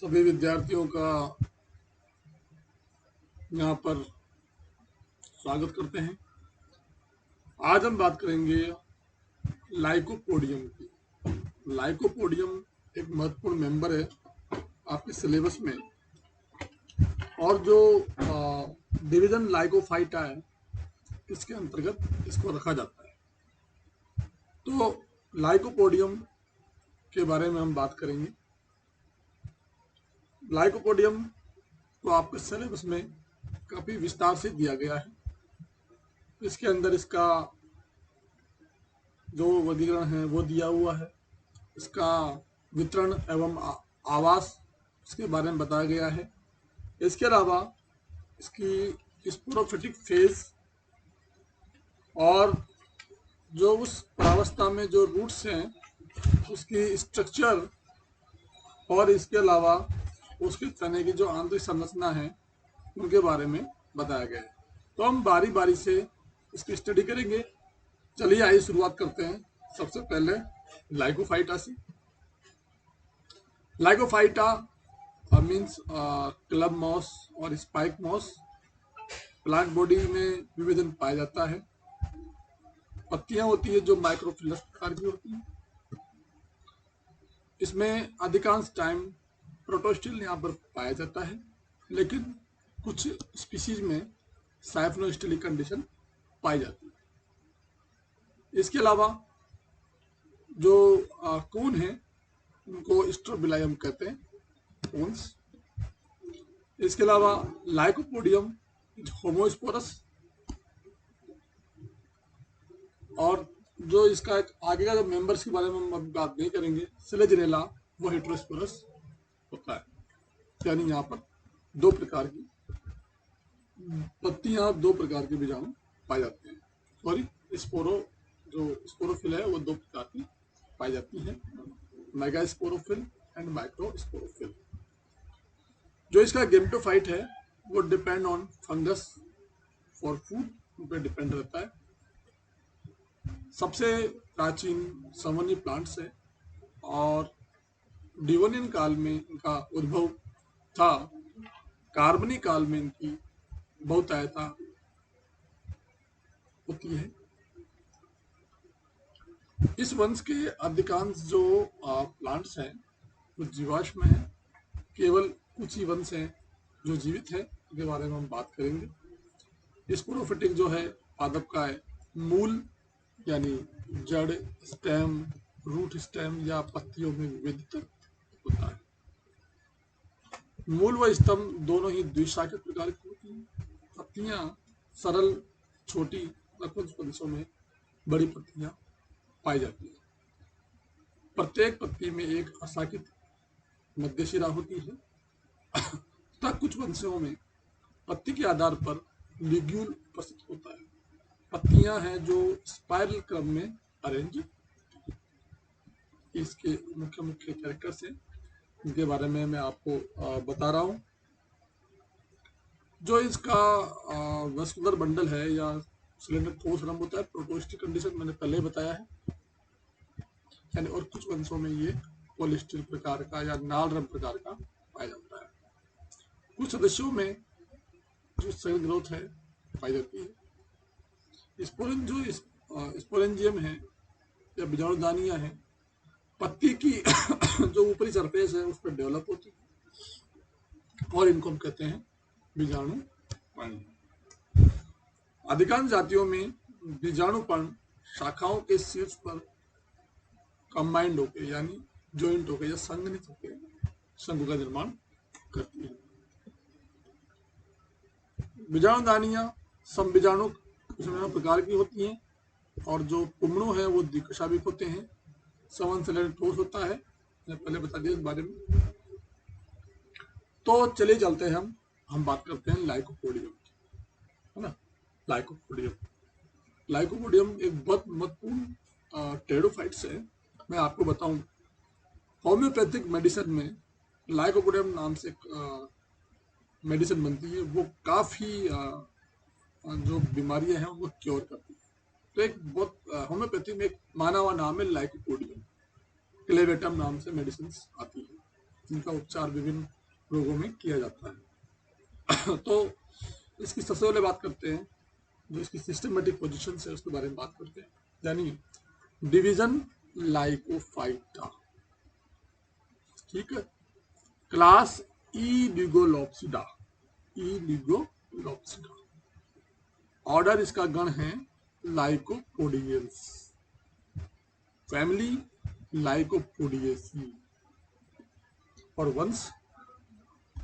सभी विद्यार्थियों का यहाँ पर स्वागत करते हैं। आज हम बात करेंगे लाइकोपोडियम की। लाइकोपोडियम एक महत्वपूर्ण मेंबर है आपके सिलेबस में, और जो डिवीजन लाइकोफाइटा है इसके अंतर्गत इसको रखा जाता है। तो लाइकोपोडियम के बारे में हम बात करेंगे। लाइकोपोडियम को आपके सिलेबस में काफ़ी विस्तार से दिया गया है। इसके अंदर इसका जो वर्गीकरण है वो दिया हुआ है, इसका वितरण एवं आवास इसके बारे में बताया गया है। इसके अलावा इसकी स्पोरोफिटिक फेज और जो उस प्रावस्था में जो रूट्स हैं उसकी स्ट्रक्चर, और इसके अलावा उसके तने की जो आंतरिक संरचना है उनके बारे में बताया गया है। तो हम बारी बारी से इसकी स्टडी करेंगे। चलिए आइए शुरुआत करते हैं। सबसे पहले लाइकोफाइटा से। लाइकोफाइटा मीन्स क्लब मॉस और स्पाइक मॉस। प्लांट बॉडी में विभेदन पाया जाता है। पत्तियां होती है जो माइक्रोफिलस प्रकार की होती हैं। इसमें अधिकांश टाइम प्रोटोस्टिल यहाँ पर पाया जाता है, लेकिन कुछ स्पीशीज में साइफोनोस्टिलिक कंडीशन पाई जाती है। इसके अलावा जो कोन है उनको स्ट्रोबिलायम कहते हैं, कोन्स। इसके अलावा लाइकोपोडियम होमोस्पोरस, और जो इसका एक आगे का जो मेंबर्स के बारे में हम बात नहीं करेंगे, सिलेजिनेला, वो हेट्रोस्पोरस होता है। यानी यहाँ पर दो प्रकार की पत्तियां, दो प्रकार के बीजाणु पाए जाते हैं। सॉरी, जो स्पोरोफिल है वो दो प्रकार की पाई जाती है, मेगास्पोरोफिल एंड माइक्रोस्पोरोफिल। जो इसका गेमेटोफाइट है वो depend on fungus for food पे डिपेंड रहता है। सबसे प्राचीन सवनी प्लांट्स है, और डिवोनियन काल में इनका उद्भव था। कार्बनी काल में इनकी बहुतायता होती है। इस वंश के अधिकांश जो प्लांट्स हैं वो जीवाश्म हैं। केवल कुछ ही वंश हैं जो जीवित हैं, उनके बारे में हम बात करेंगे। स्पोरोफिटिक जो है पादप का है। मूल यानी जड़, स्टेम, रूट स्टेम या पत्तियों में विविधता होता है। मूल व स्तंभ दोनों ही द्विशाखित प्रकार की होती हैं। पत्तियां सरल, छोटी, और कुछ वंशों में बड़ी पत्तियां पाई जाती है। प्रत्येक पत्ती में एक अशाखित मध्य शिरा होती है तथा कुछ वंशों में पत्ती के आधार पर लिग्यूल उपस्थित होता है। पत्तियां हैं जो स्पाइरल क्रम में अरेंज। इसके मुख्य मुख्य कैरेक्टर्स हैं, इनके बारे में मैं आपको बता रहा हूँ। जो इसका वस्कुलर बंडल है या सिलेंडर ठोस रंग होता है, प्रोटोस्टिक कंडीशन मैंने पहले ही बताया है। यानी और कुछ वंशों में ये पोलिस्टिल प्रकार का या नाल रंग प्रकार का पाया जाता है। कुछ सदस्यों में जो सेल ग्रोथ है पाई जाती है। स्पोरेंजियम है या बीजाणुदानियां है, पत्ती की जो ऊपरी सरफेस है उस पर डेवलप होती है, और इनको हम कहते हैं बीजाणुपर्ण। अधिकांश जातियों में बीजाणुपर्ण शाखाओं के शीर्ष पर कंबाइंड होकर यानी ज्वाइंट होकर या संघनित होकर शंकु का निर्माण करती है। बीजाणुदानियां समबीजाणु प्रकार की होती हैं, और जो पुमणु है वो द्विकशाभिक होते हैं। सवन सेलेड ठोस होता है, मैंने पहले बता दिया इस बारे में। तो चलिए चलते हैं, हम बात करते हैं लाइकोपोडियम की, है ना। लाइकोपोडियम एक बहुत महत्वपूर्ण टेरोफाइट्स है। मैं आपको बताऊं, होम्योपैथिक मेडिसिन में लाइकोपोडियम नाम से मेडिसिन बनती है। वो काफ़ी जो बीमारियां हैं वो क्योर करती है। तो एक बहुत होम्योपैथी में एक माना हुआ नाम है लाइकोपोडियम। क्लेवेटम नाम से मेडिसिन आती है इनका उपचार विभिन्न रोगों में किया जाता है। तो इसकी सबसे पहले बात करते हैं, जो इसकी सिस्टमेटिक पोजीशन है उसके बारे में बात करते हैं। यानी डिवीजन लाइकोफाइटा, ठीक है। क्लास इलिगोलॉप्सिडा, इलिगोलॉप्सिडा। ऑर्डर इसका गण है लाइकोपोडियंस, फैमिली लाइकोपोडियेसी और वंश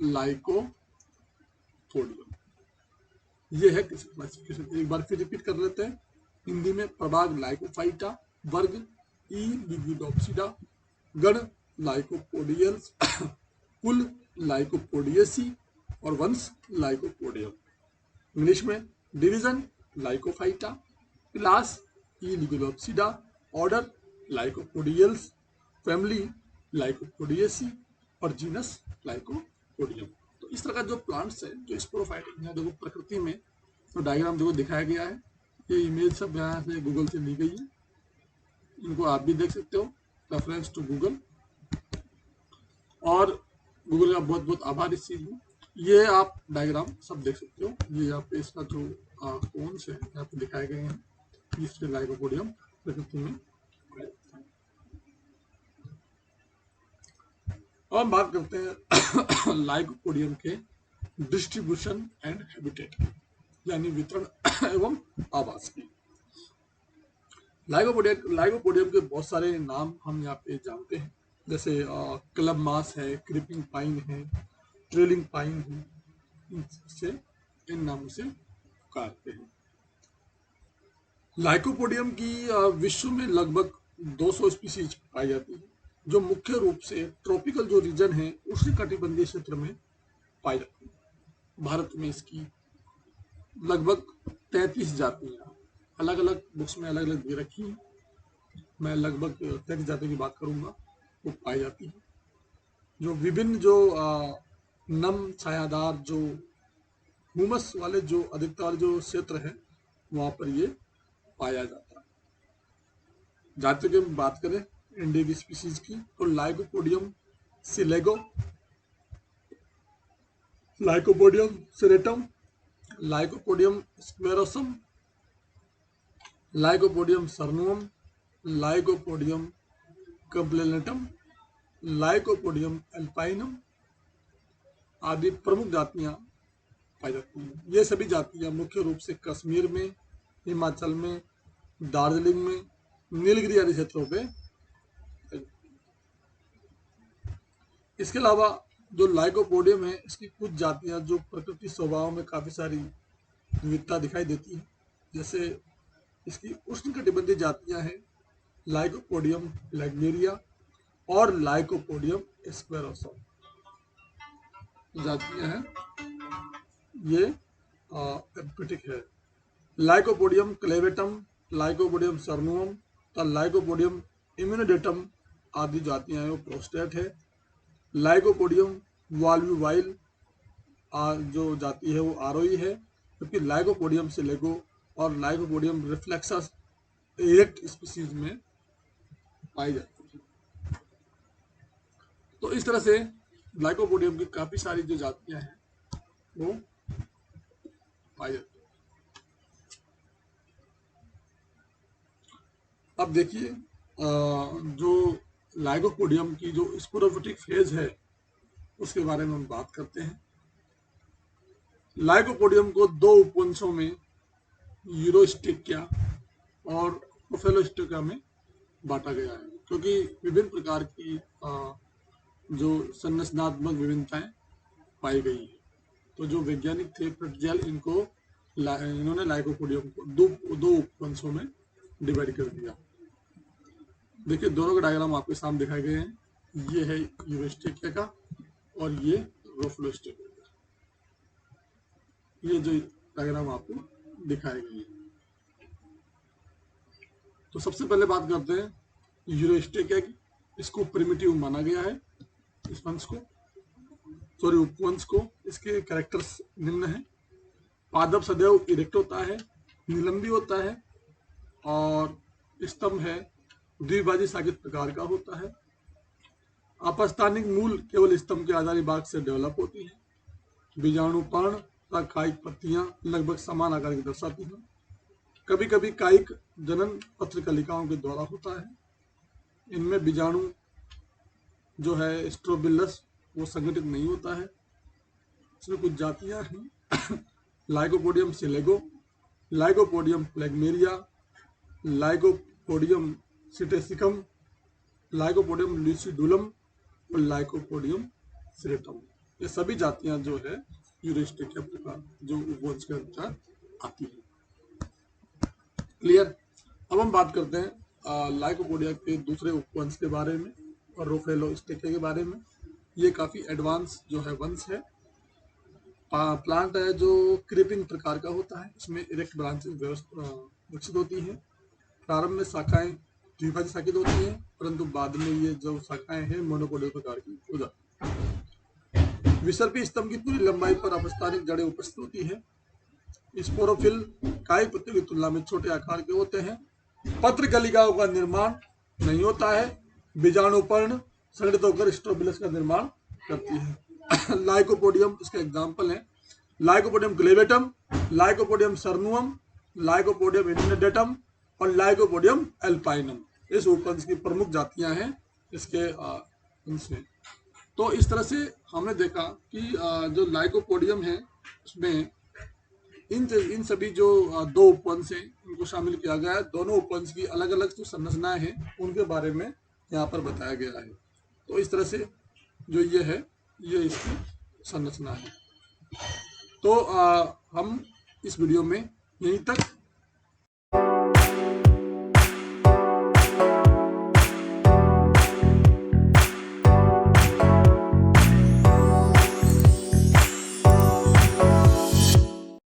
लाइकोपोडियम। ये है क्लासिफिकेशन। एक बार फिर रिपीट कर लेते हैं। हिंदी में प्रभाग लाइकोफाइटा, वर्ग इलिगोलॉप्सिडा, गण लाइकोपोडियंस, कुल लाइकोपोडियेसी और वंश लाइकोपोडियम। इंग्लिश में division Lycophyta, class इलिगोलॉप्सिडा, order लाइकोपोडियल्स, family लाइकोपोडियेसी और जीनस लाइकोपोडियम। तो इस तरह का जो प्लांट्स है, जो स्पोरोफाइटिक है, देखो प्रकृति में तो डायग्राम देखो दिखाया गया है। ये इमेज सब यहाँ से गूगल से ली गई है, इनको आप भी देख सकते हो, रेफरेंस टू गूगल। और गूगल का बहुत बहुत आभार इस चीज में। ये आप डायग्राम सब देख सकते हो। ये यहाँ पे इसका जो कोन्स है यहाँ पे दिखाए गए हैं, जिससे लाइकोपोडियम प्रकृति में। अब हम बात करते हैं लाइकोपोडियम के डिस्ट्रीब्यूशन एंड हैबिटेट की, यानी वितरण एवं आवास की। लाइकोपोडियम के बहुत सारे नाम हम यहाँ पे जानते हैं, जैसे क्लब मास है, क्रीपिंग पाइन है, ट्रेलिंग पाइन है, इन नामों से पुकारते हैं। लाइकोपोडियम की विश्व में लगभग 200 स्पीसीज पाई जाती है, जो मुख्य रूप से ट्रॉपिकल जो रीजन है उष्णकटिबंधीय क्षेत्र में पाई जाती है। भारत में इसकी लगभग 33 जातियां अलग अलग बुक्स में अलग अलग दे रखी हैं। मैं लगभग 33 जातियों की बात करूंगा, वो पाई जाती है, जो विभिन्न जो नम छायादार जो ह्यूमस वाले जो अधिकतर जो क्षेत्र है वहां पर ये पाया जाता है। जातियों की हम बात करें इंडिक स्पीसीज की, तो lycopodium selago, lycopodium serratum, lycopodium sclerosum, lycopodium cernuum, lycopodium complanatum, lycopodium alpinum आदि प्रमुख जातियां पाई जाती हैं। ये सभी जातियां मुख्य रूप से कश्मीर में, हिमाचल में, दार्जिलिंग में, नीलगिरी आदि क्षेत्रों पे। इसके अलावा जो लाइकोपोडियम है, इसकी कुछ जातियां जो प्रकृति स्वभाव में काफी सारी विविधता दिखाई देती है, जैसे इसकी उष्णकटिबंधीय जातियां हैं लाइकोपोडियम लैग्मेरिया और लाइकोपोडियम स्क्लेरोसम जातियां हैं, ये एम्फिटिक है। Lycopodium clavatum, lycopodium cernuum, lycopodium इम्यूनिडेटम आदि जातियां हैं वो प्रोस्टेट है। लाइकोपोडियम वाल्व्यूवाइल जो जाति है वो आरोही है, क्योंकि लाइकोपोडियम सिलेगो और लाइकोपोडियम रिफ्लेक्सस इरेक्ट स्पीसीज में पाई जाती है। तो इस तरह से लाइकोपोडियम की काफी सारी जो जातियां हैं वो पाई जाती है। अब देखिए जो लाइकोपोडियम की जो स्पोरोफिटिक फेज है उसके बारे में हम बात करते हैं। लाइकोपोडियम को दो उपवंशों में यूरोस्टिकिया और प्रोफेलोस्टिकिया में बांटा गया है, क्योंकि विभिन्न प्रकार की जो संरचनात्मक विभिन्नताएं पाई गई है। तो जो वैज्ञानिक थे प्रेटजेल, इन्होंने लाइकोपोडियम को दो उपवंशों में डिवाइड कर दिया। देखिए दोनों का डायग्राम आपके सामने दिखाए गए हैं। ये है यूरोस्टिकिया का और ये प्रोफेलोस्टिकिया का। ये जो डायग्राम आपको दिखाए गए हैं। तो सबसे पहले बात करते हैं यूरोस्टिकिया की। इसको प्रिमिटिव माना गया है, इस वंश को, सॉरी उपवंश को। इसके कैरेक्टर्स निम्न है। पादप सदैव इरेक्ट होता है, निलंबी होता है और स्तंभ है द्विभाजी सागित प्रकार का होता है। अपस्थानिक मूल केवल स्तंभ के आधारी भाग से डेवलप होती है। बीजाणु पर्ण तथा कायिक पत्तियां लगभग समान आकार की दर्शाती हैं। कभी कभी कायिक जनन पत्रकलिकाओं के द्वारा होता है। इनमें बीजाणु जो है स्ट्रोबिलस वो संगठित नहीं होता है। इसमें कुछ जातियां हैं lycopodium selago, lycopodium फ्लेगमेरिया, lycopodium सिटेसिकम, lycopodium लुसिडुलम और लाइकोपोडियम सिरेटम। ये सभी जातियां जो है यूरिस्टिका प्रकार जो उपवंश के अनुसार आती है। क्लियर। अब हम बात करते हैं लाइकोपोडिया के दूसरे उपवंश के बारे में और रोफेलोस्टिका के बारे में। ये काफी एडवांस जो है वंश है। प्लांट है जो क्रीपिंग प्रकार का होता है। इसमें इरेक्ट ब्रांचेस विकसित होती हैं। प्रारंभ में शाखाएं द्विभाजित शाखित होती हैं, परंतु बाद में ये जो शाखाएं हैं मोनोकोटिल प्रकार की हो जाती हैं। विसर्पी स्तंभ की पूरी लंबाई पर अपस्थानिक जड़ें उपस्थित होती है। स्पोरोफिल कायिक पत्तियों की तुलना में छोटे आकार के होते हैं। पत्र कलिकाओं का निर्माण नहीं होता है। बीजाणुपर्ण संगठित होकर स्ट्रोबिलस का निर्माण करती है। लाइकोपोडियम इसके एग्जाम्पल हैं लाइकोपोडियम ग्लेवेटम, लाइकोपोडियम सर्नुअम, लाइकोपोडियम इनडेटम और लाइकोपोडियम एल्पाइनम। इस उपवंश की प्रमुख जातियां हैं इसके इनसे। तो इस तरह से हमने देखा कि जो लाइकोपोडियम है उसमें इन सभी जो दो उपवंश हैं उनको शामिल किया गया है। दोनों उपवंश की अलग अलग जो संरचनाएं हैं उनके बारे में यहाँ पर बताया गया है। तो इस तरह से जो ये है ये इसकी संरचना है। तो हम इस वीडियो में यहीं तक